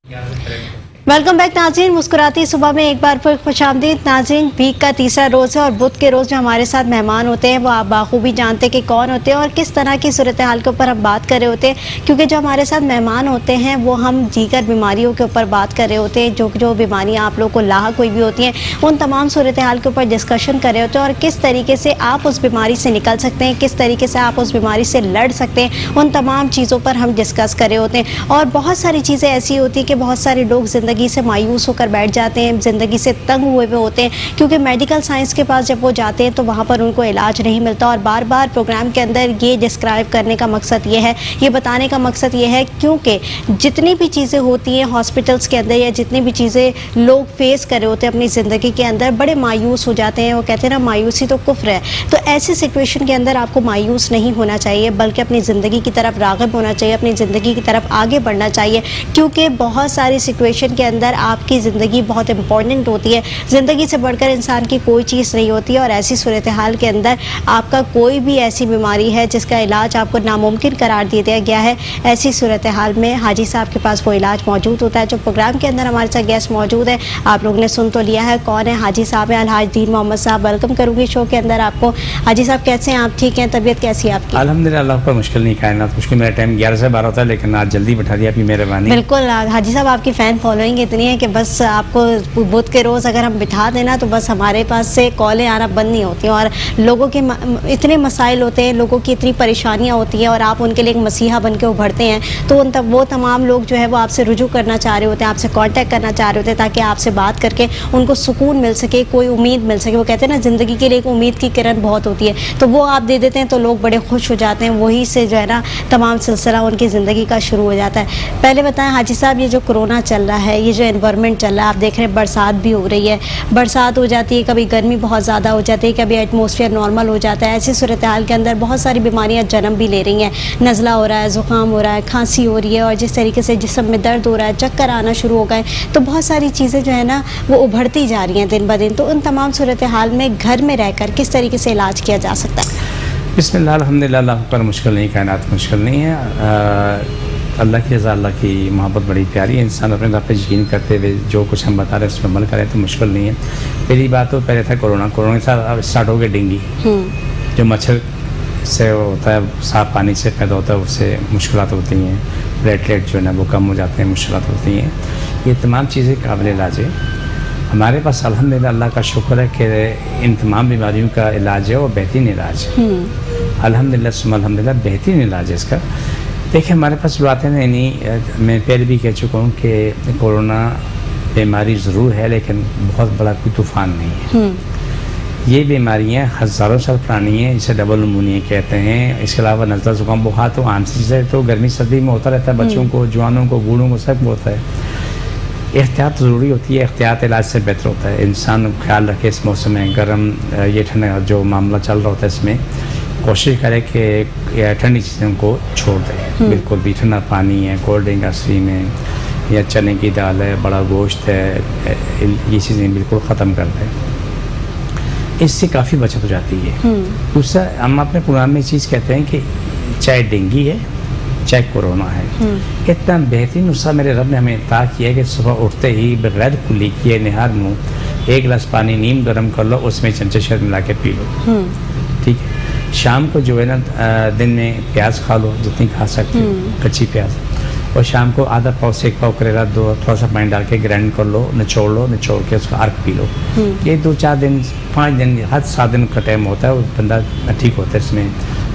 Welcome back नाज़रीन। मुस्कुराती सुबह में एक बार फिर खुशामदीद नाज़रीन। वीक का तीसरा रोज़ है और बुध के रोज़ जो हमारे साथ मेहमान होते हैं वो आप बाखूबी जानते हैं कि कौन होते हैं और किस तरह की सूरत हाल के ऊपर हम बात कर रहे होते हैं, क्योंकि जो हमारे साथ मेहमान होते हैं वो हम दीगर बीमारियों के ऊपर बात कर रहे होते हैं। जो बीमारियाँ आप लोग को लाहक कोई भी होती हैं उन तमाम सूरत हाल के ऊपर डिस्कशन कर रहे होते हैं और किस तरीके से आप उस बीमारी से निकल सकते हैं, किस तरीके से आप उस बीमारी से लड़ सकते हैं, उन तमाम चीज़ों पर हम डिस्कस कर रहे होते हैं। और बहुत सारी चीज़ें ऐसी होती हैं कि बहुत सारे लोग ज़िंदगी से मायूस कर बैठ जाते हैं, ज़िंदगी से तंग हुए होते हैं, क्योंकि मेडिकल साइंस के पास जब वो जाते हैं तो वहाँ पर उनको इलाज नहीं मिलता। और बार बार प्रोग्राम के अंदर ये डिस्क्राइब करने का मकसद ये है, ये बताने का मकसद ये है, क्योंकि जितनी भी चीज़ें होती हैं हॉस्पिटल्स के अंदर या जितनी भी चीज़ें लोग फेस कर रहे होते हैं अपनी ज़िंदगी के अंदर, बड़े मायूस हो जाते हैं। वो कहते हैं ना, मायूसी तो कुफ्र है। तो ऐसी सिचुएशन के अंदर आपको मायूस नहीं होना चाहिए, बल्कि अपनी ज़िंदगी की तरफ राग़िब होना चाहिए, अपनी ज़िंदगी की तरफ आगे बढ़ना चाहिए, क्योंकि बहुत सारी सिचुएशन के अंदर आपकी ज़िंदगी बहुत इंपॉर्टेंट होती है। ज़िंदगी से बढ़कर इंसान की कोई चीज़ नहीं होती है। और ऐसी सूरत हाल के अंदर आपका कोई भी ऐसी बीमारी है जिसका इलाज आपको नामुमकिन करार दे दिया गया है, ऐसी सूरत हाल में हाजी साहब के पास वो इलाज मौजूद होता है। जो प्रोग्राम के अंदर हमारे साथ गेस्ट मौजूद है, आप लोगों ने सुन तो लिया है कौन है। हाजी साहब हैं, अलहाज दीन मोहम्मद साहब। वेलकम करूँगी शो के अंदर आपको। हाजी साहब कैसे हैं आप? ठीक हैं? तबीयत कैसी है आपकी? अल्हम्दुलिल्लाह, अल्लाह पर मुश्किल नहीं, कायनात मुश्किल। मेरा टाइम 11 से 12 होता है, लेकिन आज जल्दी बैठा दिया, आपकी मेहरबानी। बिल्कुल हाजी साहब, आपकी फ़ैन फॉलोइंग इतनी है कि बस आपको बुध के रोज़ अगर हम बिठा देना तो बस हमारे पास से कॉलें आना बंद नहीं होती। और लोगों के इतने मसाइल होते हैं, लोगों की इतनी परेशानियां होती हैं और आप उनके लिए एक मसीहा बन के उभरते हैं, तो वो तमाम लोग जो है वो आपसे रुजू करना चाह रहे होते हैं, आपसे कांटेक्ट करना चाह रहे होते हैं, ताकि आपसे बात करके उनको सुकून मिल सके, कोई उम्मीद मिल सके। वो कहते हैं ना, ज़िंदगी के लिए एक उम्मीद की किरण बहुत होती है, तो वो आप दे देते हैं तो लोग बड़े खुश हो जाते हैं। वही से जो है ना तमाम सिलसिला उनकी ज़िंदगी का शुरू हो जाता है। पहले बताएं हाजी साहब, ये जो कोरोना चल रहा है, ये जो एनवायरनमेंट चल रहा है, आप देख रहे हैं बरसात भी हो रही है, बरसात हो जाती है, कभी गर्मी बहुत ज़्यादा हो जाती है, कभी एटमॉस्फेयर नॉर्मल हो जाता है। ऐसी सूरत हाल के अंदर बहुत सारी बीमारियां जन्म भी ले रही हैं। नज़ला हो रहा है, ज़ुकाम हो रहा है, खांसी हो रही है, और जिस तरीके से जिस्म में दर्द हो रहा है, चक्कर आना शुरू हो गए, तो बहुत सारी चीज़ें जो है ना वो उभरती जा रही हैं दिन ब दिन। तो उन तमाम सूरत हाल में घर में रहकर किस तरीके से इलाज किया जा सकता है? बिस्मिल्लाह, अल्हम्दुलिल्लाह, अल्लाह पर मुश्किल नहीं, कायनात मुश्किल नहीं है। अल्लाह की रज़ा, अल्लाह की मोहब्बत बड़ी प्यारी है। इंसान अपने रब पे यकीन करते हुए जो कुछ हम बता रहे हैं उस पर अमल करें तो मुश्किल नहीं है। पहली बात तो पहले था कोरोना के साथ अब स्टार्ट हो गया डेंगू, जो मच्छर से होता है, साफ़ पानी से पैदा होता है, उससे मुश्किलात होती हैं, प्लेटलेट जो है ना वो कम हो जाते हैं, मुश्किलात होती हैं। ये तमाम चीज़ें काबिल इलाज है। हमारे पास अल्हम्दुलिल्लाह अल्लाह का शुक्र है कि इन तमाम बीमारियों का इलाज है और बेहतरीन इलाज है। अल्हम्दुलिल्लाह सुम्मा अल्हम्दुलिल्लाह, बेहतरीन इलाज है इसका। देखिए, हमारे पास जो आते हैं नहीं, मैं पहले भी कह चुका हूँ कि कोरोना बीमारी ज़रूर है, लेकिन बहुत बड़ा कोई तूफ़ान नहीं है। ये बीमारियाँ हज़ारों साल पुरानी हैं, इसे डबल निमोनिया कहते हैं। इसके अलावा नज़ला, ज़ुकाम, बुखार तो आम चीज़ है, तो गर्मी सर्दी में होता रहता है, बच्चों को, जवानों को, बूढ़ों को, सब होता है। एहतियात ज़रूरी होती है, एहतियात इलाज से बेहतर होता है। इंसान ख्याल रखे इस मौसम में, गर्म ये ठंडा जो मामला चल रहा होता है, इसमें कोशिश करे कि ठंडी चीज़ों को छोड़ दें। बिल्कुल भी ठंडा पानी है, कोल्ड ड्रिंक आइसक्रीम है, या चने की दाल है, बड़ा गोश्त है, ये चीज़ें बिल्कुल ख़त्म कर दें। इससे काफ़ी बचत हो जाती है। दूसरा, हम अपने प्रोग्राम में चीज़ कहते हैं कि चाहे डेंगू है चाहे कोरोना है, इतना बेहतरीन नुस्खा मेरे रब ने हमें अता किया है कि सुबह उठते ही बगैर कुल्ली किए निहार मुँह 1 गिलास पानी नीम गर्म कर लो, उसमें चमचे शहद मिला के पी लो, ठीक है। शाम को जो है ना दिन में प्याज खा लो, जितनी खा सकते हो, कच्ची प्याज, और शाम को आधा पाव से 1 पाव करेला दो थोड़ा सा पानी डाल के ग्राइंड कर लो, निचोड़ के उसका अर्क पी लो। ये 2-4 दिन 5 दिन हद 7 दिन का टाइम होता है, वो बंदा ठीक होता है। इसमें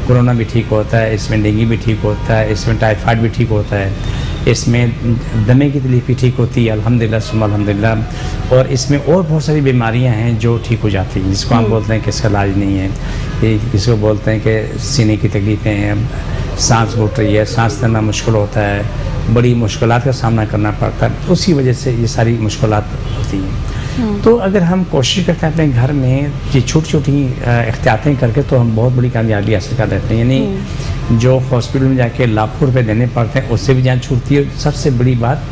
कोरोना भी ठीक होता है, इसमें डेंगू भी ठीक होता है, इसमें टाइफाइड भी ठीक होता है, इसमें दमे की तकलीफ भी ठीक होती है, अल्हम्दुलिल्लाह सुम्मा अल्हम्दुलिल्लाह। और इसमें और बहुत सारी बीमारियां हैं जो ठीक हो जाती हैं, जिसको हम बोलते हैं कि इसका इलाज नहीं है। ये किसी को बोलते हैं कि सीने की तकलीफ़ें हैं, सांस घुट रही है, सांस लेना मुश्किल होता है, बड़ी मुश्किलात का सामना करना पड़ता है, उसी वजह से ये सारी मुश्किलात होती हैं। तो अगर हम कोशिश करते हैं अपने घर में ये छोटी छोटी एहतियातें करके, तो हम बहुत बड़ी कामयाबी हासिल कर लेते हैं। यानी जो हॉस्पिटल में जाके लाखों रुपए देने पड़ते हैं, उससे भी जान छूटती है। सबसे बड़ी बात,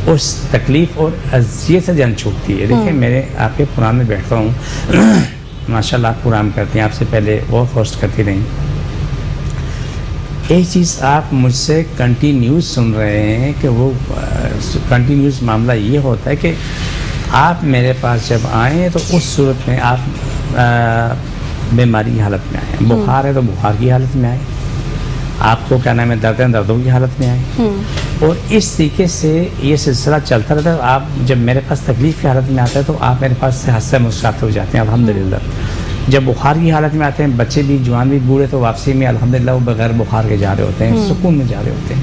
उस तकलीफ़ और अज़ियत से जान छूटती है। देखिए, मेरे आपके प्रोग्राम में बैठता हूँ, माशाल्लाह प्रोग्राम करती हैं, आपसे पहले बहुत होस्ट करती रहीं। ایک چیز آپ مجھ سے کنٹینیوس سن رہے ہیں کہ وہ کنٹینیوس معاملہ یہ ہوتا ہے کہ آپ میرے پاس جب آئیں تو اس صورت میں آپ بیماری کی حالت میں آئیں. بخار ہے تو بخار کی حالت میں آئیں. آپ کو کیا نام ہے درد ہے دردوں کی حالت میں آئیں. اور اس طریقے سے یہ سلسلہ چلتا رہتا ہے. آپ جب میرے پاس تکلیف کی حالت میں آتا ہے تو آپ میرے پاس سے ہنستے مسکراتے ہو جاتے ہیں الحمدللہ. جب بخار کی حالت میں آتے ہیں بچے بھی جوان بھی بوڑھے تو واپسی میں الحمدللہ وہ بغیر بخار کے جا رہے ہوتے ہیں, سکون میں جا رہے ہوتے ہیں.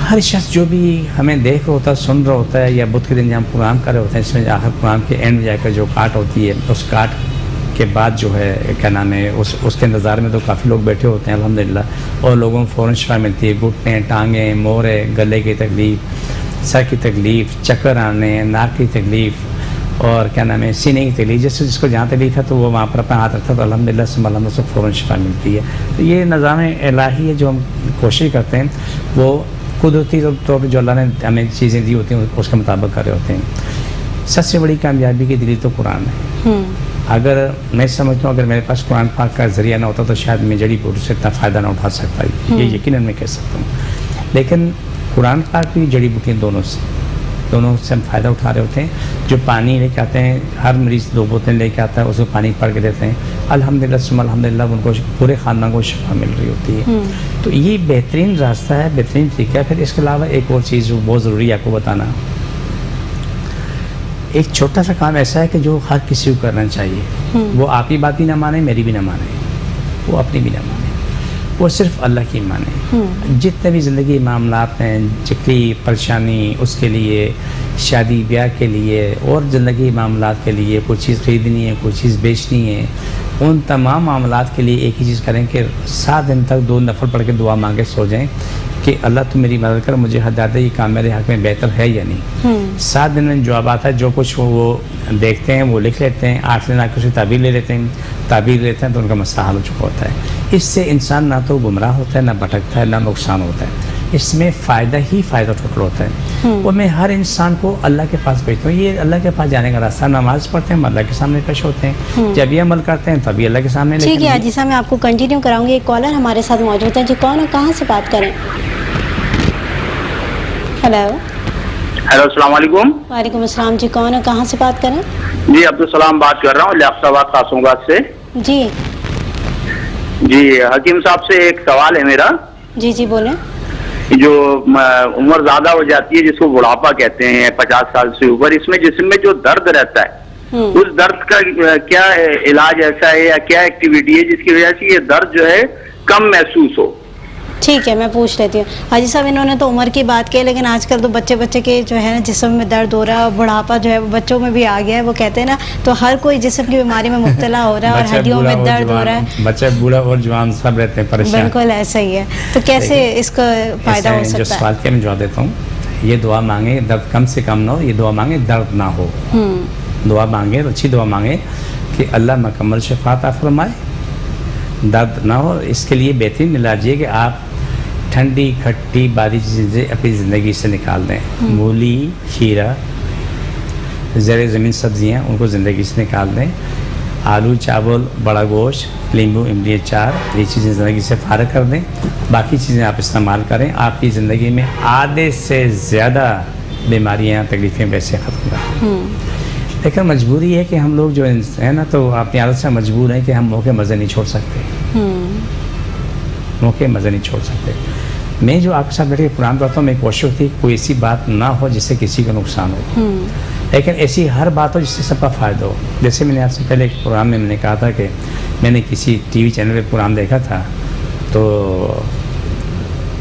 ہر شخص جو بھی ہمیں دیکھ رہا ہوتا ہے سن رہا ہوتا ہے یا بدھ کے دن جب ہم پروگرام کر رہے ہوتے ہیں اس میں آخر پروگرام کے اینڈ میں جا کر جو کاٹ ہوتی ہے اس کاٹ کے بعد جو ہے کیا نام ہے اس کے انتظار میں تو کافی لوگ بیٹھے ہوتے ہیں الحمدللہ, اور لوگوں کو فوراً شفا ملتی ہے. گھٹنے ٹانگیں مورے گلے کی تکلیف سر کی تکلیف چکر آنے ناک کی تکلیف اور کیا نام ہے سینے کی تکلیف جس کو جہاں تکلیف ہے تو وہ وہاں پر اپنا ہاتھ رکھتا ہے تو الحمدللہ سے فوراً شفا ملتی ہے. تو یہ نظام الہی ہے جو ہم کوشش کرتے ہیں وہ قدرتی طور پہ جو اللہ نے ہمیں چیزیں دی ہوتی ہیں اس کے مطابق کر رہے ہوتے ہیں. سب سے بڑی کامیابی کی دلیل تو قرآن ہے. اگر میں سمجھتا ہوں اگر میرے پاس قرآن پاک کا ذریعہ نہ ہوتا تو شاید میں جڑی بوٹی سے اتنا فائدہ نہ اٹھا سکتا, یہ یقیناً میں کہہ سکتا ہوں. لیکن قرآن پاک بھی جڑی بوٹیاں دونوں سے ہم فائدہ اٹھا رہے ہوتے ہیں. جو پانی لے کے آتے ہیں ہر مریض 2 بوتلیں لے کے آتا ہے اس کو پانی پڑھ کے دیتے ہیں الحمدللہ ثم الحمدللہ ان کو پورے خاندان کو شفا مل رہی ہوتی ہے. تو یہ بہترین راستہ ہے, بہترین طریقہ ہے. پھر اس کے علاوہ ایک اور چیز جو بہت ضروری ہے آپ کو بتانا, ایک چھوٹا سا کام ایسا ہے کہ جو ہر کسی کو کرنا چاہیے. وہ آپ کی بات بھی نہ مانے میری بھی نہ مانے وہ اپنی بھی نہ مانے, وہ صرف اللہ کی مانے. جتنے بھی زندگی معاملات ہیں تکلیف پریشانی اس کے لیے شادی بیاہ کے لیے اور زندگی معاملات کے لیے کوئی چیز خریدنی ہے کوئی چیز بیچنی ہے ان تمام معاملات کے لیے ایک ہی چیز کریں کہ 7 دن تک 2 نفل پڑھ کے دعا مانگے سو جائیں کہ اللہ تو میری مدد کر مجھے ہدایت دے یہ کام میرے حق میں بہتر ہے یا نہیں. 7 دن میں جواب آتا ہے جو کچھ وہ دیکھتے ہیں وہ لکھ لیتے ہیں. 8 دن آ کے اسے تعبیر لے لیتے ہیں تو ان کا مسئلہ حل ہو چکا ہوتا ہے. اس سے انسان نہ تو گمراہ ہوتا ہے نہ بھٹکتا ہے نہ نقصان ہوتا ہے. اس میں فائدہ ہی فائدہ ٹوٹل ہوتا ہے. اور میں ہر انسان کو اللہ کے پاس بھیجتا ہوں. یہ اللہ کے پاس جانے کا راستہ. نماز پڑھتے ہیں ہم اللہ کے سامنے پیش ہوتے ہیں, جب یہ عمل کرتے ہیں تبھی اللہ کے سامنے. ٹھیک ہے حاجی صاحب میں آپ کو کنٹینیو کراؤں گی. ایک کالر ہمارے ساتھ موجود ہے جی. کون ہے کہاں سے بات کریں؟ ہیلو السلام علیکم. وعلیکم السلام جی. کون ہے کہاں سے بات کریں؟ جی عبدالسلام بات کر رہا ہوں لیاقت آباد قاسم آباد سے. جی حکیم صاحب سے ایک سوال ہے میرا. جی بولیں. جو عمر زیادہ ہو جاتی ہے جس کو بڑھاپا کہتے ہیں 50 سال سے اوپر, اس میں جسم میں جو درد رہتا ہے اس درد کا کیا علاج ایسا ہے یا کیا ایکٹیویٹی ہے جس کی وجہ سے یہ درد جو ہے کم محسوس ہو؟ ٹھیک ہے میں پوچھ لیتی ہوں. حاجی صاحب انہوں نے تو عمر کی بات کی لیکن آج کل تو بچے کے جو ہے نا جسم میں درد ہو رہا ہے اور بڑھاپا جو ہے بچوں میں بھی آ گیا ہے. وہ کہتے ہیں نا تو ہر کوئی جسم کی بیماری میں مبتلا ہو رہا ہے اور ہڈیوں میں درد ہو رہا ہے. بچے بوڑھا اور جوان سب رہتے ہیں پریشان. بالکل ایسا ہی ہے. تو کیسے اس کا فائدہ ہو سکتا ہے؟ جو سوال کیا میں جواب دیتا ہوں. یہ دعا مانگے درد کم سے کم نہ ہو. یہ دعا مانگے درد نہ ہو. دعا مانگے اچھی دعا مانگے کہ اللہ مکمل شفا عطا فرمائے درد نہ ہو. اس کے لیے بہترین علاج یہ کہ آپ ٹھنڈی کھٹی باری چیزیں اپنی زندگی سے نکال دیں. مولی کھیرا زیر زمین سبزیاں ان کو زندگی سے نکال دیں. آلو چاول بڑا گوشت لیمبو املی اچار یہ چیزیں زندگی سے فارغ کر دیں. باقی چیزیں آپ استعمال کریں. آپ کی زندگی میں آدھے سے زیادہ بیماریاں تکلیفیں ویسے ختم کر دیں. لیکن مجبوری ہے کہ ہم لوگ جو ہیں نا تو اپنی عادت سے مجبور ہیں کہ ہم موقع مزے نہیں چھوڑ سکتے. موقع مزے نہیں چھوڑ سکتے. میں جو آپ کے ساتھ بیٹھ کے قرآن پڑھتا ہوں میں کوشش ہوتی ہے کوئی ایسی بات نہ ہو جس سے کسی کو نقصان ہو, لیکن ایسی ہر بات ہو جس سے سب کا فائدہ ہو. جیسے میں نے آپ سے پہلے ایک پروگرام میں نے کہا تھا کہ میں نے کسی ٹی وی چینل پہ پروگرام دیکھا تھا تو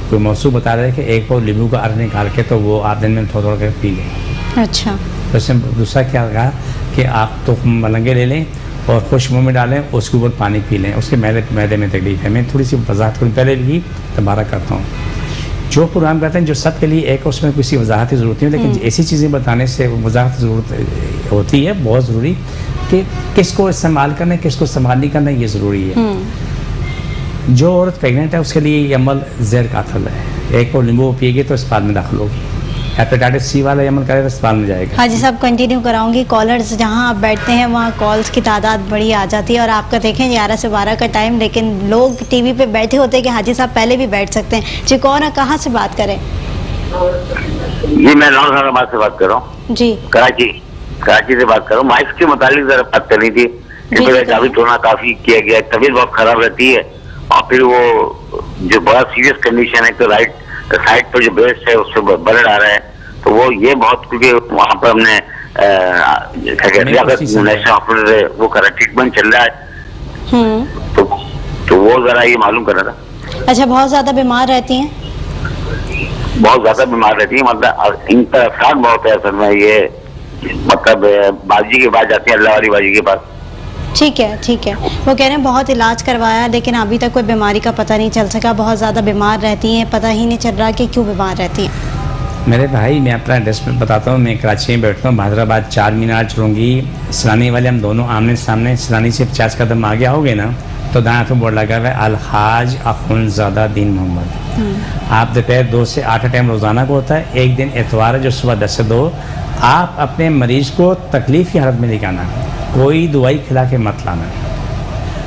کوئی موضوع بتا رہے کہ ایک پاؤ لیمبو کا ارد نکال کے تو وہ آپ دن میں تھوڑا تھوڑا کر پی لیں. اچھا. تو اس نے دوسرا کیا کہا کہ آپ تو ملنگے لے لیں اور خشک منہ میں ڈالیں اس کے اوپر پانی پی لیں. اس کے معدے میں تکلیف ہے. میں تھوڑی سی وضاحت کروں پہلے بھی دوبارہ کرتا ہوں. جو پروگرام کرتے ہیں جو سب کے لیے ایک اس میں کسی وضاحت کی ضرورت نہیں, لیکن ایسی چیزیں بتانے سے وضاحت ضرورت ہوتی ہے بہت ضروری کہ کس کو استعمال کرنا ہے کس کو استعمال نہیں کرنا یہ ضروری ہے. جو عورت پریگننٹ ہے اس کے لیے یہ عمل زیر قاتل ہے. ایک اور لیمبو پیے گی تو اسپتال میں داخل ہوگی. हेपेटाइटिस सी वाला ये अमल करे तो अस्पताल में जाएगा। हाजी साहब कंटिन्यू कराऊंगी। कॉलर्स जहां आप बैठते हैं वहां कॉल्स की तादाद बड़ी आ जाती है और आपका देखें 11 से 12 का टाइम, लेकिन लोग टीवी पे बैठे होते हैं कि हाजी साहब पहले भी बैठ सकते हैं। जी कौन है, कहाँ से बात करें? जी मैं नौशाबाद से बात कर रहा हूँ। जी कराची से बात कर रहा हूँ। माइक के मुतालिक जरा बात करनी थी। जी, काफी टोना काफी किया गया, तबीयत बहुत खराब रहती है और फिर वो जो बहुत सीरियस कंडीशन है तो राइट साइड पर जो ब्रेस्ट है उससे ब्लड आ रहा है, तो वो ये बहुत, क्योंकि वहाँ पर हमने नेशनल हॉस्पिटल से वो करा, ट्रीटमेंट चल रहा है, तो वो जरा ये मालूम करना था। अच्छा, बहुत ज्यादा बीमार रहती हैं? बहुत ज्यादा बीमार रहती है, मतलब इनका अफसार बहुत है असल में। ये मतलब बाजी के पास जाती है, अल्लाह वाली बाजी के पास। ठीक है। वो कह रहे हैं बहुत इलाज करवाया लेकिन अभी तक कोई बीमारी का पता नहीं चल सका, बहुत ज़्यादा बीमार रहती हैं, पता ही नहीं चल रहा कि क्यों बीमार रहती हैं। मेरे भाई मैं अपना एड्रेस बताता हूँ। मैं कराची में बैठता हूँ, हैदराबाद 4 मीनार चुरंगी सलानी वाले, हम दोनों आमने सामने। सलानी से 50 कदम आगे आओगे ना तो दाएं तो बोर्ड लगा हुआ है अलहाज अखुनज़ादा दीन मोहम्मद। आप दोपहर 2 से 8 टाइम रोज़ाना को होता है। एक दिन एतवार है जो सुबह 10 से 2। आप अपने मरीज़ को तकलीफ़ की हालत में लेके आना, कोई दवाई खिला के मत लाना।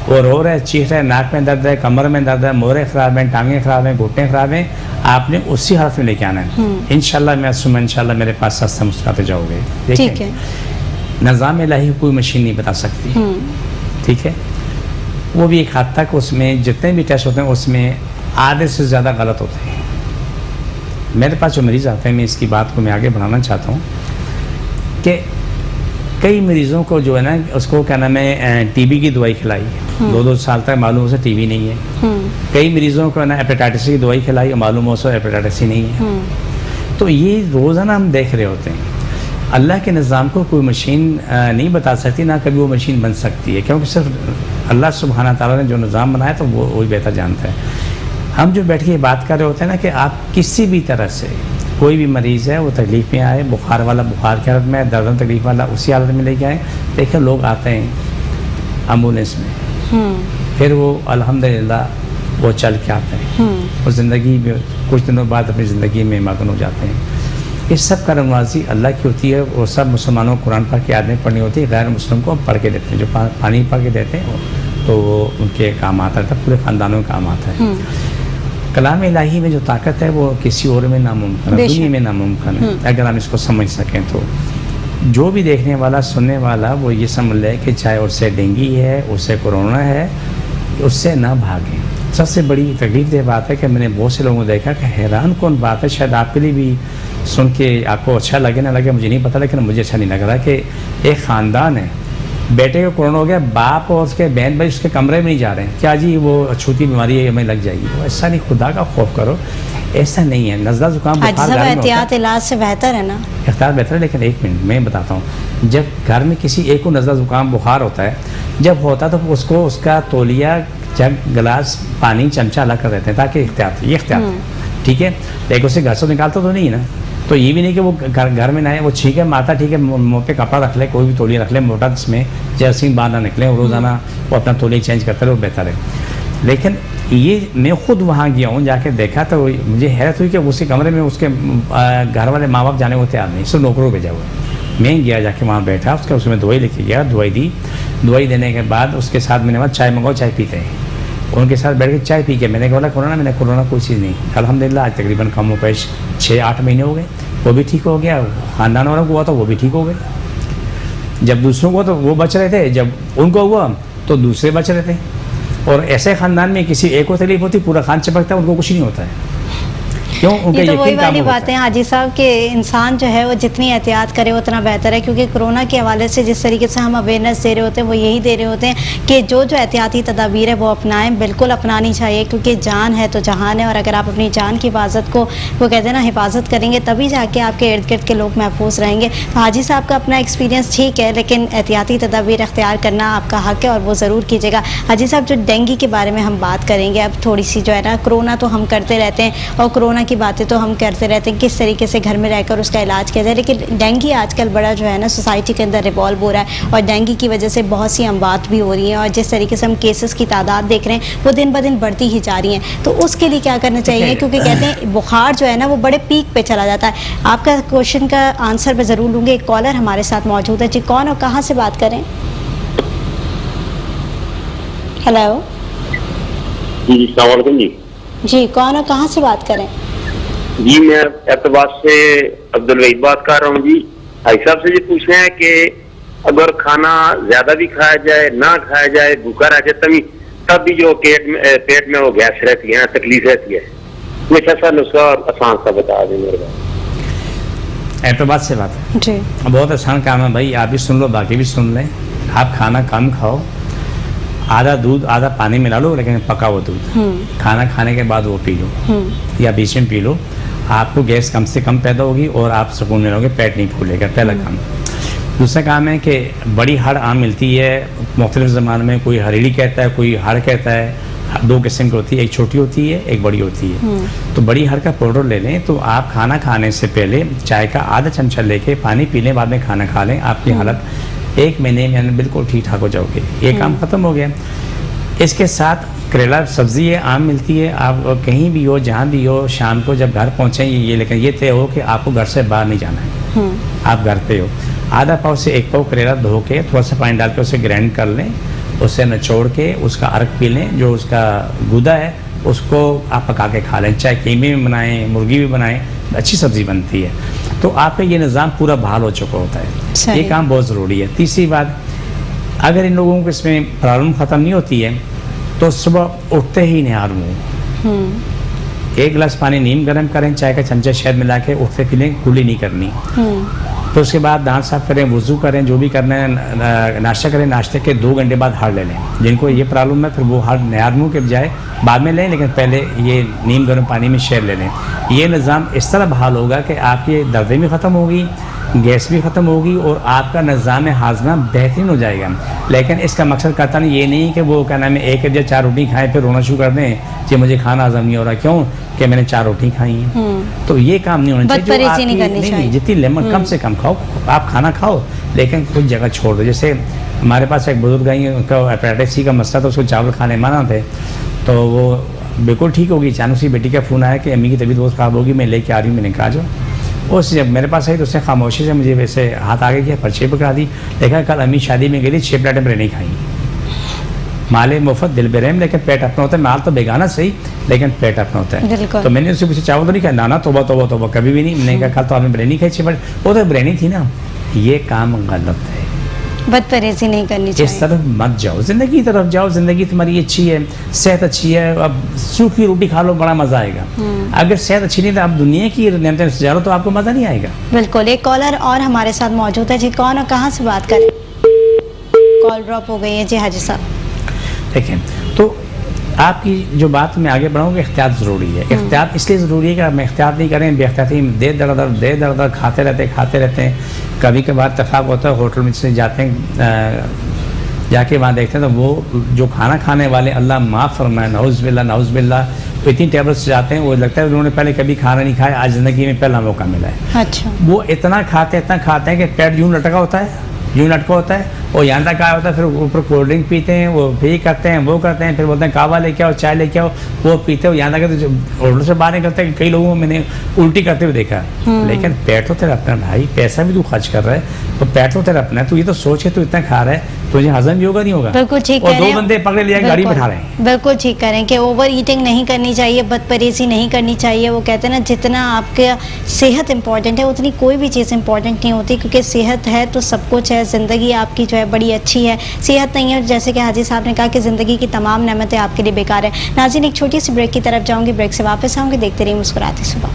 वो रो रहा है, चीख रहा है, नाक में दर्द है, कमर में दर्द है, मोरे ख़राब हैं, टांगें ख़राब हैं, घुटने ख़राब हैं, आपने उसी हालत में लेके आना है। इंशाल्लाह मैं सुबह इंशाल्लाह मेरे पास सस्ता मुस्कुराते जाओगे। ठीक है। निज़ाम इलाही कोई मशीन नहीं बता सकती, ठीक है। वो भी एक हद तक उसमें जितने भी टेस्ट होते हैं उसमें आधे से ज़्यादा गलत होते हैं। मेरे पास जो मरीज़ आते हैं, मैं इसकी बात को मैं आगे बढ़ाना चाहता हूँ कि कई मरीज़ों को जो है ना उसको क्या नाम है टीबी की दवाई खिलाई, 2-2 साल तक मालूम हो से टीबी नहीं है। कई मरीज़ों को ना हेपेटाइटिस की दवाई खिलाई, मालूम हो से हेपेटाइटिस ही नहीं है। तो ये रोज़ाना हम देख रहे होते हैं। अल्लाह के निज़ाम को कोई मशीन नहीं बता सकती, ना कभी वो मशीन बन सकती है, क्योंकि सिर्फ अल्लाह सुब्हाना ताला ने जो निज़ाम बनाया तो वो वही बेहतर जानता है। हम जो बैठ के बात कर रहे होते हैं ना कि आप किसी भी तरह से कोई भी मरीज़ है वो तकलीफ़ में आए, बुखार वाला बुखार की हालत में, दर्द तकलीफ़ वाला उसी हालत में लेके आए। देखिए लोग आते हैं एम्बुलेंस में, फिर वो अल्हम्दुलिल्लाह वो चल के आते हैं, वो ज़िंदगी में कुछ दिनों बाद अपनी ज़िंदगी में मगन हो जाते हैं। इस सब का नवाजी अल्लाह की होती है। और सब मुसलमानों को कुरान पाक की आयतें पढ़नी होती है, गैर मुस्लिम को पढ़ के देते हैं। जो पानी पढ़ के देते हैं तो वो उनके काम आता है, पूरे ख़ानदानों के काम आता है। कलाम इलाही में जो ताकत है वो किसी और में नामुमकिन है, दुनिया में नामुमकिन है, अगर हम इसको समझ सकें तो। जो भी देखने वाला सुनने वाला वो ये समझ ले कि चाहे उससे डेंगू है, उससे कोरोना है, उससे ना भागें। सबसे बड़ी तकलीफ ये बात है कि मैंने बहुत से लोगों को देखा कि हैरान कौन बात है, शायद आपके लिए भी सुन के आपको अच्छा लगे ना लगे मुझे नहीं पता, लेकिन मुझे अच्छा नहीं लग रहा कि एक ख़ानदान है, बेटे को कोरोना हो गया, बाप और उसके बहन भाई उसके कमरे में नहीं जा रहे हैं, क्या जी वो अछूती बीमारी है हमें लग जाएगी। वो ऐसा नहीं, खुदा का खौफ करो, ऐसा नहीं है। नज़ला जुकाम बुखार घर में एहतियात इलाज से बेहतर है ना, एहतियात बेहतर है। लेकिन एक मिनट मैं बताता हूँ, जब घर में किसी एक को नज़ला जुकाम बुखार होता है, जब होता तो उसको उसका तौलिया जग गिलास पानी चमचा अलग कर देते हैं ताकि एहतियात, ये एहतियात है, ठीक है। लेकिन उसे घर से निकालता तो नहीं ना, तो ये भी नहीं कि वो घर में ना आए, वो ठीक है माता ठीक है मुँह पे कपड़ा रख ले, कोई भी तौलिया रख ले मोटा, जिसमें जर्सी बाहर ना निकले, रोज़ाना वो अपना तौलिया चेंज करते रहे, वो बेहतर है। लेकिन ये मैं खुद वहाँ गया हूँ, जाके देखा तो मुझे हैरत हुई कि उसके कमरे में उसके घर वाले माँ बाप जाने को तैयार नहीं, सिर्फ नौकरों भेजा हुआ है। मैं गया, जाके वहाँ बैठा, उसमें दवाई लेके गया, दवाई दी, दवाई देने के बाद उसके साथ मैंने बोला चाय मंगाओ, चाय पीते हैं। उनके साथ बैठ के चाय पी के मैंने बोला कोरोना, मैंने कोरोना कोई चीज़ नहीं, अल्हम्दुलिल्लाह आज तकरीबन कम हो पेश 6-8 महीने हो गए, वो भी ठीक हो गया, ख़ानदान वालों को हुआ तो वो भी ठीक हो गए। जब दूसरों को तो वो बच रहे थे, जब उनको हुआ तो दूसरे बच रहे थे। और ऐसे ख़ानदान में किसी एक को तकलीफ होती, पूरा खान चपकता है, उनको कुछ नहीं होता है। क्यों? उनका ये तो वही वाली बातें हैं हाजी साहब कि इंसान जो है वो जितनी एहतियात करे उतना बेहतर है, क्योंकि कोरोना के हवाले से जिस तरीके से हम अवेयरनेस दे रहे होते हैं वो यही दे रहे होते हैं कि जो एहतियाती तदाबीर है वो अपनाएं, बिल्कुल अपनानी चाहिए, क्योंकि जान है तो जहान है। और अगर आप अपनी जान की हिफाजत को वो कहते हैं ना हिफाजत करेंगे तभी जाके आपके इर्द गिर्द के लोग महफूज रहेंगे। तो हाजी साहब का अपना एक्सपीरियंस ठीक है, लेकिन एहतियाती तदाबीर अख्तियार करना आपका हक है और वो ज़रूर कीजिएगा। हाजी साहब जो डेंगू के बारे में हम बात करेंगे अब थोड़ी सी, जो है ना कोरोना तो हम करते रहते हैं और कोरोना کی باتیں تو ہم کرتے رہتے ہیں کس طریقے سے گھر میں رہ کر اس کا علاج کیا جائے، لیکن ڈینگی آج کل بڑا جو ہے نا سوسائٹی کے اندر ریوالو ہو رہا ہے، اور ڈینگی کی وجہ سے بہت سی اموات بھی ہو رہی ہیں، اور جس طریقے سے ہم کیسز کی تعداد دیکھ رہے ہیں وہ دن بدن بڑھتی ہی جا رہی ہیں. تو اس کے لیے کیا کرنا چاہیے، کیونکہ کہتے ہیں بخار جو ہے نا وہ بڑے پیک پہ چلا جاتا ہے. آپ کا کوشچن کا آنسر میں ضرور لوں گی. ایک کالر ہمارے ساتھ موجود ہے. جی کون اور کہاں سے بات کریں؟ ہیلو جی السلام علیکم. جی کون اور کہاں سے بات کریں؟ جی میں اعتبار سے عبدالوحید بات کر رہا ہوں. جی بھائی صاحب سے یہ پوچھ رہے ہیں کہ اگر کھانا زیادہ بھی کھایا جائے نہ کھایا جائے بھوکا رہ جائے تب بھی جو پیٹ میں وہ گیس رہتی ہے تکلیف رہتی ہے، کچھ ایسا نسخہ اور آسان سا بتا دیں میرے بھائی. اعتبار سے بات ہے جی بہت آسان کام ہے بھائی، آپ بھی سن لو باقی بھی سن لیں. آپ کھانا کم کھاؤ، آدھا دودھ آدھا پانی ملا لو لیکن پکا ہوا دودھ کھانا کھانے کے بعد وہ پی لو یا بیچ میں پی لو. آپ کو گیس کم سے کم پیدا ہوگی اور آپ سکون میں رہو گے، پیٹ نہیں پھولے گا. پہلا کام. دوسرا کام ہے کہ بڑی ہڑ عام ملتی ہے مختلف زبان میں، کوئی ہریڑی کہتا ہے کوئی ہڑ کہتا ہے. دو قسم کی ہوتی ہے، ایک چھوٹی ہوتی ہے ایک بڑی ہوتی ہے. تو بڑی ہڑ کا پاؤڈر لے لیں. تو آپ کھانا کھانے سے پہلے چائے کا آدھا چمچہ لے کے پانی پی لیں، بعد میں کھانا کھا لیں. آپ کی حالت 1 مہینے میں بالکل ٹھیک ٹھاک ہو جاؤ گے. یہ کام ختم ہو گیا. اس کے ساتھ کریلا سبزی ہے عام ملتی ہے. آپ کہیں بھی ہو جہاں بھی ہو شام کو جب گھر پہنچیں یہ لیکن یہ طے ہو کہ آپ کو گھر سے باہر نہیں جانا ہے، آپ گھر پہ ہو. آدھا پاؤ سے 1 پاؤ کریلا دھو کے تھوڑا سا پانی ڈال کے اسے گرائنڈ کر لیں، اسے نچوڑ کے اس کا عرق پی لیں. جو اس کا گودا ہے اس کو آپ پکا کے کھا لیں، چاہے قیمے بھی بنائیں مرغی بھی بنائیں، اچھی سبزی بنتی ہے. تو آپ کا یہ نظام پورا بحال ہو چکا ہوتا ہے. یہ کام بہت ضروری ہے. تیسری بات، اگر ان لوگوں کو اس میں پرابلم ختم نہیں ہوتی ہے تو صبح اٹھتے ہی نہار منہ 1 گلاس پانی نیم گرم کریں، چائے کا چمچہ شہد ملا کے اٹھتے پی لیں، کلی نہیں کرنی. تو اس کے بعد دانت صاف کریں، وضو کریں، جو بھی کرنا ہے ناشتہ کریں. ناشتے کے 2 گھنٹے بعد ہڑ لے لیں. جن کو یہ پرابلم ہے پھر وہ ہڑ نہار منہ کے بجائے بعد میں لیں، لیکن پہلے یہ نیم گرم پانی میں شہد لے لیں. یہ نظام اس طرح بحال ہوگا کہ آپ کی دردیں بھی ختم ہوگی، گیس بھی ختم ہوگی اور آپ کا نظام ہاضمہ بہترین ہو جائے گا. لیکن اس کا مقصد کرتا نہیں، یہ نہیں کہ وہ کیا نام ہے 1 یا 4 روٹی کھائیں پھر رونا شروع کر دیں کہ مجھے کھانا ہضم نہیں ہو رہا. کیوں کہ میں نے 4 روٹی کھائی ہیں. تو یہ کام نہیں ہونا چاہیے. جو آپ نہیں جتنی لیمن کم سے کم کھاؤ، آپ کھانا کھاؤ لیکن کچھ جگہ چھوڑ دو. جیسے ہمارے پاس ایک بزرگ آئی، ان کا ہیپیٹائٹس سی کا مسئلہ تھا، اس کو چاول کھانے منع تھے. تو وہ بالکل ٹھیک ہوگی. اچانک سے بیٹی کا فون آیا کہ امی کی طبیعت بہت خراب ہوگی، میں لے کے آ رہی ہوں. میں نے کہا جو اس جب میرے پاس آئی تو اس نے خاموشی سے مجھے ویسے ہاتھ آگے کیا پرچے پکڑا دی. دیکھا کل امی شادی میں گئی تھی 6 پلیٹیں بریانی کھائیں. مال مفت دل برحم، لیکن پیٹ اپنا ہوتا ہے. مال تو بیگانہ صحیح لیکن پیٹ اپنا ہوتا ہے. تو میں نے اس سے پوچھا چاول تو نہیں کھایا؟ نانا توبہ توبہ توبہ کبھی بھی نہیں. میں نے کہا کل تو آپ نے بریانی کھائی 6 پلیٹ، وہ تو بریانی تھی نا. یہ کام غلط ہے. بد پرہیزی نہیں کرنی چاہیے. اس طرف مت جاؤ، زندگی کی طرف جاؤ. زندگی تمہاری اچھی ہے، صحت اچھی ہے. اب سوکھی روٹی کھا لو بڑا مزہ آئے گا. اگر صحت اچھی نہیں تو آپ دنیا کی نعمتیں سے جا لو تو آپ کو مزہ نہیں آئے گا. بالکل. ایک کالر اور ہمارے ساتھ موجود ہے. جی کون اور کہاں سے بات کریں؟ کال ڈراپ ہو گئی ہے. جی حاجی صاحب دیکھیں، تو آپ کی جو بات میں آگے بڑھاؤں گا احتیاط ضروری ہے. احتیاط اس لیے ضروری ہے کہ آپ احتیاط نہیں کریں، بے احتیاطی دیر در کھاتے رہتے ہیں. کبھی کبھار اتفاق ہوتا ہے ہوٹل میں سے جاتے ہیں، جا کے وہاں دیکھتے ہیں تو وہ جو کھانا کھانے والے اللہ معاف فرمائے نعوذ باللہ اتنی ٹیبلٹس جاتے ہیں، وہ لگتا ہے انہوں نے پہلے کبھی کھانا نہیں کھایا، آج زندگی میں پہلا موقع ملا ہے. اچھا. وہ اتنا کھاتے ہیں کہ پیٹ یوں لٹکا ہوتا ہے اور یہاں تک آیا ہوتا ہے. پھر اوپر کولڈ ڈرنک پیتے ہیں، وہ بھی کرتے ہیں وہ کرتے ہیں، پھر بولتے ہیں کعوہ لے کے آؤ چائے لے کے آؤ، وہ پیتے ہو. یہاں تک ہوٹل سے باہر نکلتے ہیں. کئی لوگوں کو میں نے الٹی کرتے ہوئے دیکھا. لیکن پیٹ تو تیرا اپنا بھائی، پیسہ بھی تو خرچ کر رہا ہے تو پیٹ تو تیرا اپنا ہے. تو یہ تو سوچ ہے تو اتنا کھا رہا ہے تجھے ہضم بھی ہوگا نہیں ہوگا. بالکل ٹھیک اور 2 بندے پکڑے لے گاڑی بٹھا رہے ہیں. بالکل ٹھیک کریں کہ اوور ایٹنگ نہیں کرنی چاہیے، بد پرہیزی نہیں کرنی چاہیے. وہ کہتے ہیں نا جتنا آپ کا صحت امپورٹنٹ ہے اتنی کوئی بھی چیز امپورٹنٹ نہیں ہوتی، کیونکہ صحت ہے تو سب کچھ ہے. زندگی آپ کی جو ہے بڑی اچھی ہے. صحت نہیں ہے جیسے کہ حاجی صاحب نے کہا کہ زندگی کی تمام نعمتیں آپ کے لیے بیکار ہیں. ناظرین ایک چھوٹی سی بریک کی طرف جاؤں گی، بریک سے واپس آؤں گی. دیکھتے رہیے مسکراتی صبح.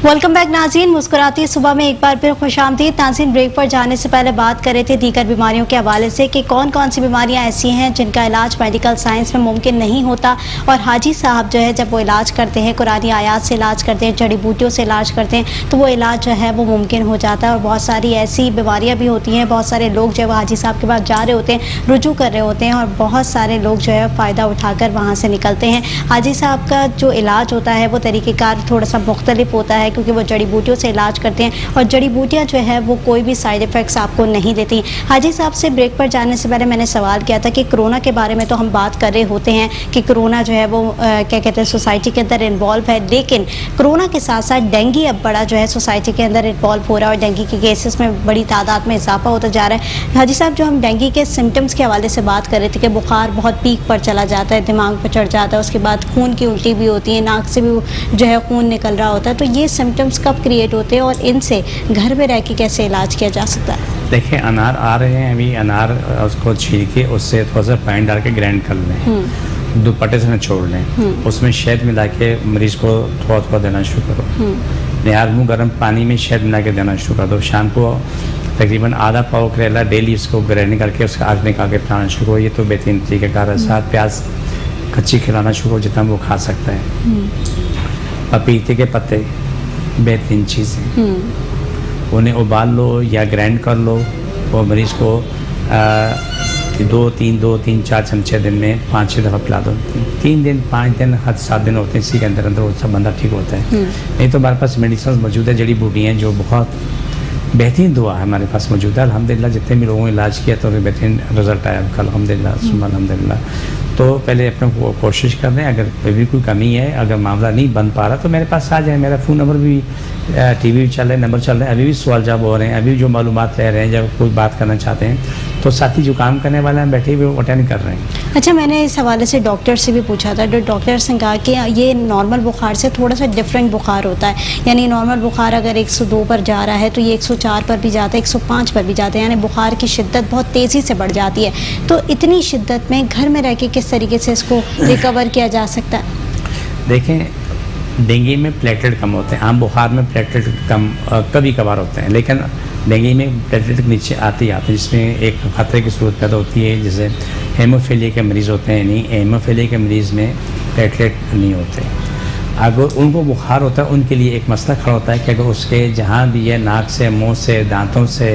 वेलकम बैक नाज़रीन, मुस्कुराती सुबह में एक बार फिर खुशामदीद। नाज़रीन, ब्रेक पर जाने से पहले बात कर रहे थे दीगर बीमारियों के हवाले से कि कौन कौन सी बीमारियां ऐसी हैं जिनका इलाज मेडिकल साइंस में मुमकिन नहीं होता, और हाजी साहब जो है जब वो इलाज करते हैं, कुरानी आयात से इलाज करते हैं, जड़ी बूटियों से इलाज करते हैं, तो वो इलाज जो है वो मुमकिन हो जाता है। और बहुत सारी ऐसी बीमारियाँ भी होती हैं, बहुत सारे लोग जो है वो हाजी साहब के पास जा रहे होते हैं, रुजू कर रहे होते हैं, और बहुत सारे लोग जो है फ़ायदा उठाकर वहाँ से निकलते हैं। हाजी साहब का जो इलाज होता है वो तरीक़ेकार थोड़ा सा मुख्तलिफ होता है, क्योंकि वो जड़ी बूटियों से इलाज करते हैं, और जड़ी बूटियाँ जो है वो कोई भी साइड इफ़ेक्ट्स आपको नहीं देती। हाजी साहब से ब्रेक पर जाने से पहले मैंने सवाल किया था कि कोरोना के बारे में तो हम बात कर रहे होते हैं कि कोरोना जो है वो क्या कहते हैं सोसाइटी के अंदर इन्वॉल्व है, लेकिन कोरोना के साथ साथ डेंगू अब बड़ा जो है सोसाइटी के अंदर इन्वॉल्व हो रहा है, और डेंगू के केसेस में बड़ी तादाद में इजाफा होता जा रहा है। हाजी साहब, जो हम डेंगू के सिम्टम्स के हवाले से बात कर रहे थे कि बुखार बहुत पीक पर चला जाता है, दिमाग पर चढ़ जाता है, उसके बाद खून की उल्टी भी होती है, नाक से भी जो है खून निकल रहा होता है, तो ये सिम्टम्स कब क्रिएट होते हैं और इनसे घर में रह के कैसे इलाज किया जा सकता है? देखिए, अनार आ रहे हैं अभी, अनार उसको छील के उससे थोड़ा सा पानी डाल के ग्राइंड कर लें, दुपट्टे से न छोड़ लें, उसमें शहद मिला के मरीज़ को थोड़ा थोड़ा देना शुरू करो। निहार मुँह गर्म पानी में शहद मिला के देना शुरू कर दो। शाम को तकरीबन आधा पाव करेला डेली उसको ग्राइंड करके उसका आग निकाल के पिलाना शुरू करो, ये तो बेहतरीन तरीक़ेकार है। साथ प्याज कच्ची खिलाना शुरू करो जितना वो खा सकता है। पपीते के पत्ते बेहतरीन चीज़ है, उन्हें उबाल लो या ग्राइंड कर लो, वो मरीज़ को 2-3 4 चमचे दिन में 5-6 दफ़ा पिला दो। 3 दिन 5 दिन हद 7 दिन होते हैं, इसी के अंदर अंदर वो सब बंदा ठीक होता है। नहीं तो हमारे पास मेडिसिन मौजूद है, जड़ी बूटी हैं जो बहुत बेहतरीन दुआ है हमारे पास मौजूद है। अल्हम्दुलिल्लाह जितने भी लोगों ने इलाज किया तो बेहतरीन रिजल्ट आया अल्हम्दुलिल्लाह सुम्मा अल्हम्दुलिल्लाह। तो पहले अपने को कोशिश कर रहे हैं, अगर भी कोई कमी है, अगर मामला नहीं बन पा रहा तो मेरे पास आ जाए। मेरा फ़ोन नंबर भी टीवी भी चल रहे हैं, नंबर चल रहे हैं, अभी भी सवाल जवाब हो रहे हैं, अभी जो मालूमात ले रहे हैं, जब कोई बात करना चाहते हैं तो साथी जो काम करने वाले हैं बैठे हुए अटेंड कर रहे हैं। अच्छा, मैंने इस हवाले से डॉक्टर से भी पूछा था, डॉक्टर ने कहा कि ये नॉर्मल बुखार से थोड़ा सा डिफरेंट बुखार होता है, यानी नॉर्मल बुखार अगर 102 पर जा रहा है तो ये 104 पर भी जाता है, 105 पर भी जाता है, यानी बुखार की शिद्दत बहुत तेज़ी से बढ़ जाती है। तो इतनी शिद्दत में घर में रह के किस तरीके से इसको रिकवर किया जा सकता है? देखें, डेंगू में प्लेटलेट कम होते हैं, आम बुखार में प्लेटलेट कम कभी कभार होते हैं, लेकिन डेंगू में प्लेटलेट नीचे आते ही आते हैं, जिसमें एक खतरे की सूरत पैदा होती है, जैसे हेमोफीलिया के मरीज़ होते हैं। नहीं, हेमोफीलिया के मरीज़ में प्लेटलेट नहीं होते। अगर उनको बुखार होता है उनके लिए एक मसला खड़ा होता है कि अगर उसके जहाँ भी है नाक से, मुँह से, दांतों से,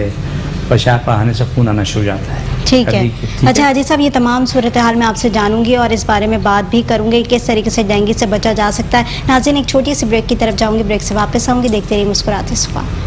पेशाब बहाने से खून आना शुरू हो जाता है। ठीक है। अच्छा हाजी साहब, ये तमाम सूरत हाल मैं आपसे जानूंगी और इस बारे में बात भी करूंगी किस तरीके से डेंगू से बचा जा सकता है। नाज़रीन, एक छोटी सी ब्रेक की तरफ जाऊंगी, ब्रेक से वापस आऊंगी। देखते रहिए मुस्कुराती सुबह।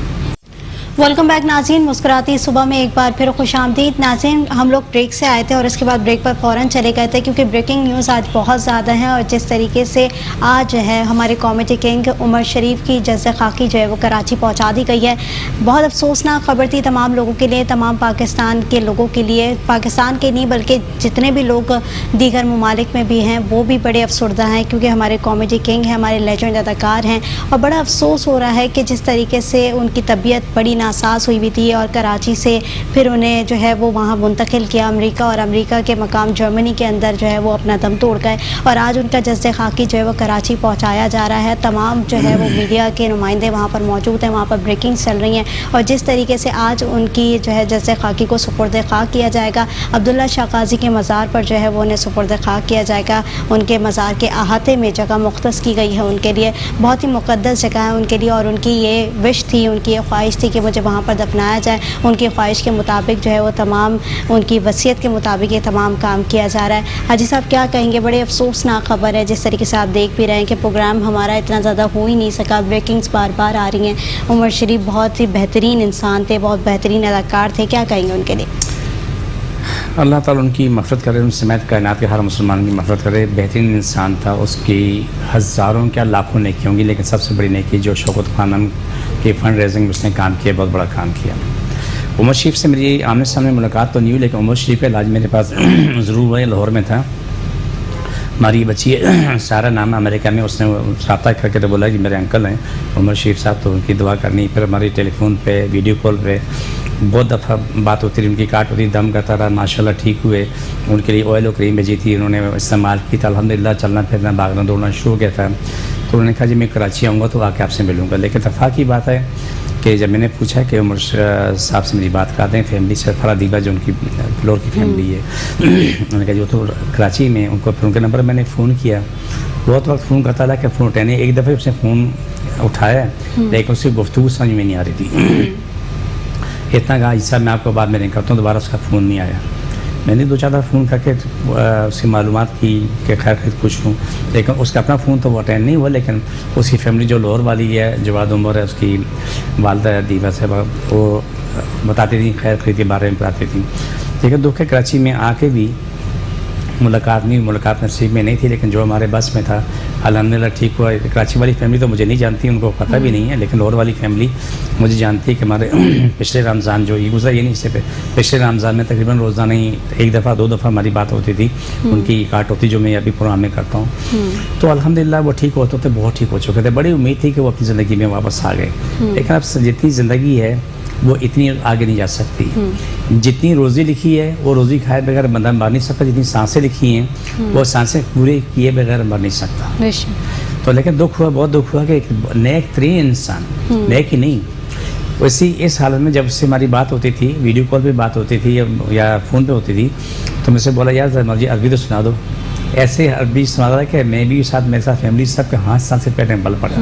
वेलकम बैक नाज़रीन, मुस्कुराती सुबह में एक बार फिर खुशामदीद। नाज़रीन, हम लोग ब्रेक से आए थे और उसके बाद ब्रेक पर फ़ौरन चले गए थे क्योंकि ब्रेकिंग न्यूज़ आज बहुत ज़्यादा है, और जिस तरीके से आज है हमारे कॉमेडी किंग उमर शरीफ की जज़्ज़े खाकी जो है वो कराची पहुंचा दी गई है। बहुत अफसोसनाक खबर थी तमाम लोगों के लिए, तमाम पाकिस्तान के लोगों के लिए, पाकिस्तान के नहीं बल्कि जितने भी लोग दीगर ममालिक में भी हैं वो भी बड़े अफसरदा हैं, क्योंकि हमारे कॉमेडी किंग हैं, हमारे लेजेंड अदाकार हैं, और बड़ा अफसोस हो रहा है कि जिस तरीके से उनकी तबीयत बड़ी नासाज हुई भी थी और कराची से फिर उन्हें जो है वो वहाँ मुंतकिल किया अमेरिका, और अमेरिका के मकाम जर्मनी के अंदर जो है वो अपना दम तोड़ गए, और आज उनका जज़्ज़े खाकी जो है वो कराची पहुँचाया जा रहा है। तमाम जो है वो मीडिया के नुमाइंदे वहाँ पर मौजूद हैं, वहाँ पर ब्रेकिंग चल रही हैं, और जिस तरीके से आज उनकी जो है जज़्ज़े खाकी को सुपुर्द खाक किया जाएगा, अब्दुल्ला शाह काजी के मज़ार पर जो है वो उन्हें सुपुर्द खाक किया जाएगा। उनके मज़ार के अहाते में जगह मुख्तस की गई है उनके लिए, बहुत ही मुक़द्दस जगह है उनके लिए, और उनकी ये विश थी, उनकी ये ख्वाहिश थी कि मुझे वहाँ पर दफनाया जाए। उनकी ख्वाहिश के मुताबिक जो है वो तमाम, उनकी वसीयत के मुताबिक ये तमाम काम किया जा रहा है। हाजी साहब क्या कहेंगे? बड़े अफसोसनाक खबर है, जिस तरीके से आप देख भी रहे हैं कि प्रोग्राम हमारा इतना ज़्यादा हो ही नहीं सका, ब्रेकिंग्स बार बार आ रही हैं। उमर शरीफ बहुत ही बेहतरीन इंसान थे, बहुत बेहतरीन अदाकार थे, क्या कहेंगे उनके लिए? अल्लाह ताला उनकी मग़फ़िरत करे, उन समेत कायनात के हर मुसलमान की मग़फ़िरत करे। बेहतरीन इंसान था, उसकी हज़ारों क्या लाखों नेकी होंगी, लेकिन सबसे बड़ी नेकी जो शौकत खानम के फंड रेजिंग में उसने काम किया, बहुत बड़ा काम किया। उमर शरीफ से मेरी आमने सामने मुलाकात तो नहीं हुई, लेकिन उमर शरीफ का इलाज मेरे पास ज़रूर हुआ, लाहौर में था। हमारी बच्ची सारा नाम अमेरिका में, उसने रब्ता करके तो बोला कि मेरे अंकल हैं उमर शरीफ साहब, तो उनकी दुआ करनी। फिर हमारी टेलीफोन पे, वीडियो कॉल पे बहुत दफ़ा बात होती रही, उनकी काट होती, दम करता रहा, माशाल्लाह ठीक हुए। उनके लिए ऑयल और क्रीम भेजी थी, उन्होंने इस्तेमाल की था, अल्हम्दुलिल्लाह चलना फिरना भागना दौड़ना शुरू हो गया था। تو انہوں نے کہا جی میں کراچی آؤں گا تو آ کے آپ سے ملوں گا. لیکن اتفاق کی بات ہے کہ جب میں نے پوچھا کہ عمر صاحب سے میری بات کرتے ہیں فیملی سے, فرادیبہ جو ان کی فلور کی فیملی ہے, انہوں نے کہا جو تو کراچی میں, ان کو پھر ان کے نمبر میں نے فون کیا, بہت وقت فون کرتا تھا کہ فون اٹھانے, ایک دفعہ اس نے فون اٹھایا لیکن اس کی گفتگو سمجھ میں نہیں آ رہی تھی. اتنا کہا جی صاحب میں آپ کو بعد میں نہیں کرتا ہوں, دوبارہ اس کا فون نہیں آیا. میں نے 2-4 دفعہ فون کر کے اس کی معلومات کی کہ خیر خیر پوچھوں, لیکن اس کا اپنا فون تو وہ اٹینڈ نہیں ہوا. لیکن اس کی فیملی جو لاہور والی ہے, جواد عمر ہے, اس کی والدہ دیوا صاحبہ, وہ بتاتی تھیں خیر خیر کے بارے میں بتاتی تھیں. لیکن دکھ ہے کراچی میں آ کے بھی ملاقات نصیب میں نہیں تھی, لیکن جو ہمارے بس میں تھا الحمدللہ ٹھیک ہوا. کراچی والی فیملی تو مجھے نہیں جانتی, ان کو پتہ بھی نہیں ہے, لیکن لاہور والی فیملی مجھے جانتی ہے کہ ہمارے پچھلے رمضان جو یہ گزرا, یہ نہیں, اس سے پچھلے رمضان میں تقریباً روزانہ ہی 1 دفعہ 2 دفعہ ہماری بات ہوتی تھی, ان کی کاٹ ہوتی جو میں ابھی پروگرام میں کرتا ہوں. تو الحمدللہ وہ ٹھیک ہوتے ہوتے بہت ٹھیک ہو چکے تھے. بڑی امید تھی کہ وہ اپنی زندگی میں واپس آ گئے, لیکن اب جتنی زندگی ہے وہ اتنی آگے نہیں جا سکتی. جتنی روزی لکھی ہے وہ روزی کھائے بغیر بندہ مر نہیں سکتا, جتنی سانسیں لکھی ہیں وہ سانسیں پورے کیے بغیر مر نہیں سکتا. تو لیکن دکھ ہوا, بہت دکھ ہوا کہ ایک نیک ترین انسان, نیک ہی نہیں, ویسی اس حالت میں جب اس سے ہماری بات ہوتی تھی, ویڈیو کال پہ بات ہوتی تھی یا فون پہ ہوتی تھی, تو مجھ سے بولا یار مجھے عربی تو سنا دو. ایسے عربی سنا رہا کہ میں بھی ساتھ میرے ساتھ فیملی سب کے ہاتھ سانس سے پیٹیں بل پڑا.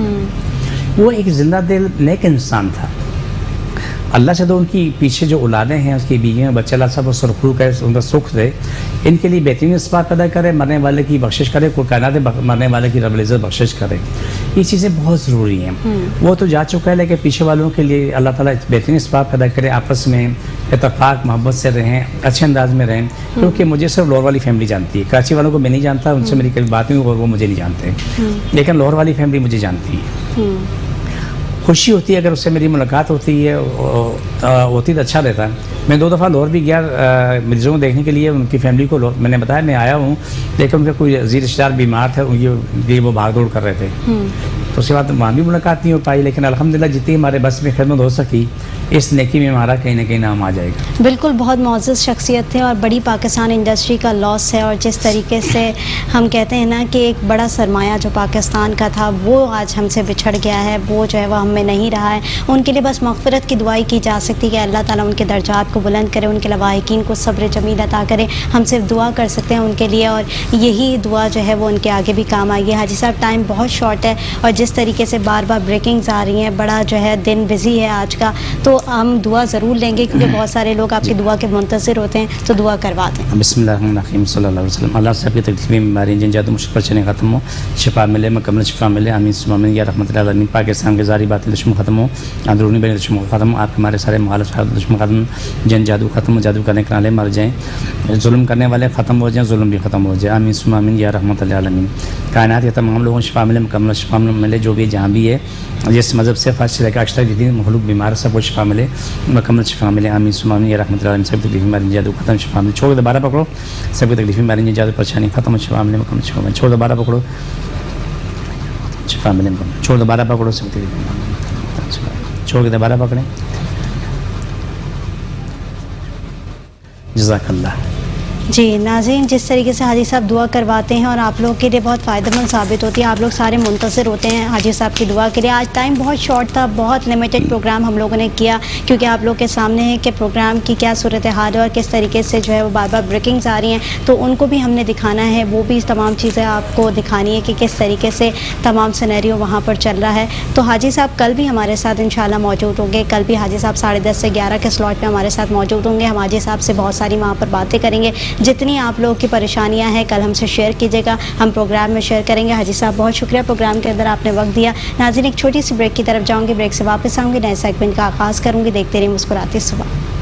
وہ ایک زندہ دل نیک انسان تھا. اللہ سے تو ان کی پیچھے جو اولادیں ہیں, اس کی بیویاں بچے, اللہ صاحب وہ سرخروک ہے, ان کا سکھ دے, ان کے لیے بہترین اسباب پیدا کرے, مرنے والے کی بخشش کرے, کوئی کائنات مرنے والے کی رب العزت بخشش کرے. یہ چیزیں بہت ضروری ہیں. وہ تو جا چکا ہے, لیکن پیچھے والوں کے لیے اللہ تعالیٰ بہترین اسباب پیدا کرے, آپس میں اتفاق محبت سے رہیں, اچھے انداز میں رہیں. کیونکہ مجھے صرف لاہور والی فیملی جانتی ہے, کراچی والوں کو میں نہیں جانتا, ان سے میری کبھی بات نہیں, اور وہ مجھے نہیں جانتے, لیکن لاہور والی فیملی مجھے جانتی ہے. خوشی ہوتی ہے اگر اس سے میری ملاقات ہوتی ہے, ہوتی تو اچھا رہتا ہے. میں 2 دفعہ لاہور بھی گیا مریضوں کو دیکھنے کے لیے, ان کی فیملی کو میں نے بتایا میں آیا ہوں, لیکن ان کا کوئی عزیز رشتہ دار بیمار تھا, ان کی وہ بھاگ دوڑ کر رہے تھے. تو اس کے بعد وہاں بھی ملاقات نہیں ہو پائی, لیکن الحمدللہ جتنی ہمارے بس میں خدمت ہو سکی, اس نیکی میں ہمارا کہیں نہ کہیں نام آ جائے گا. بالکل, بہت معزز شخصیت تھے اور بڑی پاکستان انڈسٹری کا لاس ہے. اور جس طریقے سے ہم کہتے ہیں نا کہ ایک بڑا سرمایہ جو پاکستان کا تھا وہ آج ہم سے بچھڑ گیا ہے, وہ جو ہے وہ ہم میں نہیں رہا ہے. ان کے لیے بس مغفرت کی دعائیں کی جا سکتی کہ اللہ تعالیٰ ان کے درجات کو بلند کرے, ان کے لواحقین کو صبر جمیل عطا کرے. ہم صرف دعا کر سکتے ہیں ان کے لیے, اور یہی دعا جو ہے وہ ان کے آگے بھی کام آئے گی. حاجی صاحب ٹائم بہت شارٹ ہے, اور جس طریقے سے بار بار بریکنگز آ رہی ہیں, بڑا جو ہے دن بزی ہے آج کا, تو ہم دعا ضرور لیں گے کیونکہ بہت سارے لوگ آپ کی دعا کے منتظر ہوتے ہیں, تو دعا کروا دیں. بسم اللہ الرحمن الرحیم صلی اللہ علیہ وسلم. اللہ صاحب کی تکلیفیں بیماری جن جادو مشکل چنے ختم ہو, شفا ملے, مکمل شفا ملے, آمین ثم آمین یا رحمت اللہ العالمین. پاکستان کے ظاہری باطل دشمن ختم ہو, اندرونی بین دشمن ختم ہو, آپ ہمارے سارے مخالف دشمن ختم, جن جادو ختم ہو, جادو کرنے کے والے مر جائیں, ظلم کرنے والے ختم ہو جائیں, ظلم بھی ختم ہو جائے, آمین ثم آمین یا رحمت اللہ العالمین. کائنات کے تمام لوگوں کو شفا ملے, مکمل شفا ملے, جو بھی جہاں بھی ہے, جس مذہب سے فرض سے لے کر اشتر جتنی مخلوق بیمار سب کو شفا ملے, مکمل شفا ملے, آمین ثم آمین یا رحمت اللہ العالمین. سب تکلیف بیماری جادو ختم, شفا ملے. چھوڑ دوبارہ پکڑو, سب کی تکلیف بیماری جادو پریشانی ختم, شفا ملے, مکمل شفا ملے. چھوڑ دوبارہ پکڑو, شفا ملے, مکمل. چھوڑ دوبارہ پکڑو, سب تکلیف چھوڑ کے دوبارہ پکڑیں. جزاک اللہ. جی ناظرین, جس طریقے سے حاجی صاحب دعا کرواتے ہیں اور آپ لوگوں کے لیے بہت فائدہ مند ثابت ہوتی ہے, آپ لوگ سارے منتظر ہوتے ہیں حاجی صاحب کی دعا کے لیے. آج ٹائم بہت شارٹ تھا, بہت لمیٹڈ پروگرام ہم لوگوں نے کیا, کیونکہ آپ لوگ کے سامنے ہے کہ پروگرام کی کیا صورتحال ہے اور کس طریقے سے جو ہے وہ بار بار بریکنگز آ رہی ہیں, تو ان کو بھی ہم نے دکھانا ہے, وہ بھی تمام چیزیں آپ کو دکھانی ہے کہ کس طریقے سے تمام سینیریو وہاں پر چل رہا ہے. تو حاجی صاحب کل بھی ہمارے ساتھ انشاءاللہ موجود ہوں گے. کل بھی حاجی صاحب 10:30 سے 11 کے سلاٹ میں ہمارے ساتھ موجود ہوں گے. ہم حاجی صاحب سے بہت ساری وہاں پر باتیں کریں گے, جتنی آپ لوگ کی پریشانیاں ہیں کل ہم سے شیئر کیجیے گا, ہم پروگرام میں شیئر کریں گے. حاجی صاحب بہت شکریہ پروگرام کے اندر آپ نے وقت دیا. ناظرین ایک چھوٹی سی بریک کی طرف جاؤں گی, بریک سے واپس آؤں گی, نئے سیگمنٹ کا آغاز کروں گی. دیکھتے رہیے مسکراتے صبح.